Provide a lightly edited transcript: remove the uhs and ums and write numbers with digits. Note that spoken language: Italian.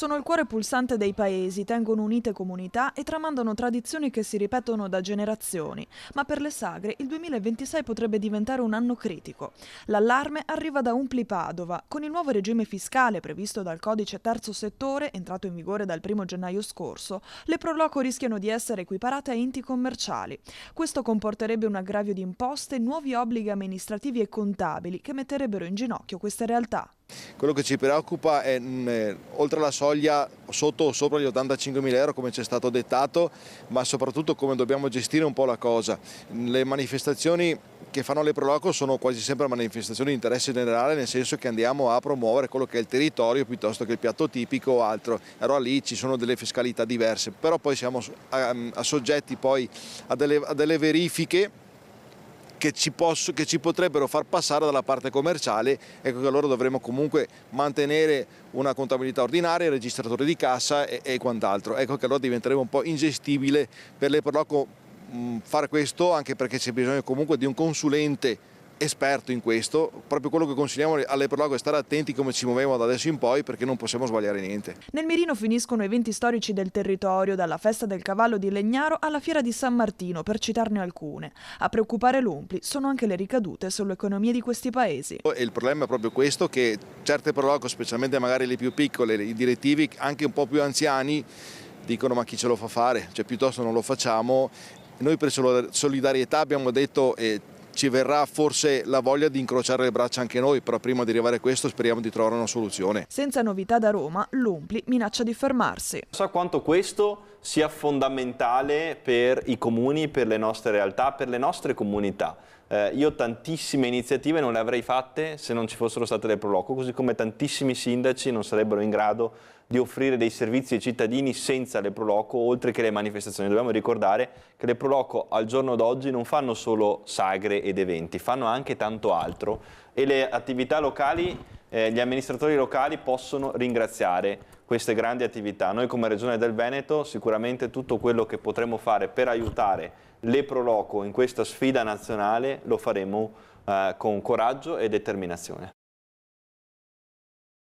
Sono il cuore pulsante dei paesi, tengono unite comunità e tramandano tradizioni che si ripetono da generazioni. Ma per le sagre il 2026 potrebbe diventare un anno critico. L'allarme arriva da Umpli Padova. Con il nuovo regime fiscale previsto dal codice terzo settore, entrato in vigore dal 1 gennaio scorso, le pro loco rischiano di essere equiparate a enti commerciali. Questo comporterebbe un aggravio di imposte e nuovi obblighi amministrativi e contabili che metterebbero in ginocchio queste realtà. Quello che ci preoccupa è oltre la soglia, sotto o sopra gli 85.000 euro come ci è stato dettato, ma soprattutto come dobbiamo gestire un po' la cosa. Le manifestazioni che fanno le pro loco sono quasi sempre manifestazioni di interesse generale, nel senso che andiamo a promuovere quello che è il territorio piuttosto che il piatto tipico o altro. Allora lì ci sono delle fiscalità diverse, però poi siamo a soggetti poi a delle verifiche che ci potrebbero far passare dalla parte commerciale. Ecco che allora dovremo comunque mantenere una contabilità ordinaria, il registratore di cassa e quant'altro. Ecco che allora diventerebbe un po' ingestibile per le pro loco fare questo, anche perché c'è bisogno comunque di un consulente esperto in questo. Proprio quello che consigliamo alle pro loco è stare attenti come ci muoviamo da adesso in poi, perché non possiamo sbagliare niente. Nel mirino finiscono eventi storici del territorio, dalla festa del cavallo di Legnaro alla fiera di San Martino, per citarne alcune. A preoccupare l'Umpli sono anche le ricadute sull'economia di questi paesi. E il problema è proprio questo, che certe pro loco, specialmente magari le più piccole, i direttivi anche un po' più anziani, dicono ma chi ce lo fa fare? Cioè piuttosto non lo facciamo. Noi per solidarietà abbiamo detto ci verrà forse la voglia di incrociare le braccia anche noi, però prima di arrivare a questo speriamo di trovare una soluzione. Senza novità da Roma, l'Umpli minaccia di fermarsi. So quanto questo sia fondamentale per i comuni, per le nostre realtà, per le nostre comunità. Io tantissime iniziative non le avrei fatte se non ci fossero state le pro loco, così come tantissimi sindaci non sarebbero in grado di offrire dei servizi ai cittadini senza le pro loco, oltre che le manifestazioni. Dobbiamo ricordare che le pro loco al giorno d'oggi non fanno solo sagre ed eventi, fanno anche tanto altro, e le attività locali, gli amministratori locali possono ringraziare queste grandi attività. Noi come Regione del Veneto sicuramente tutto quello che potremo fare per aiutare le pro loco in questa sfida nazionale lo faremo con coraggio e determinazione.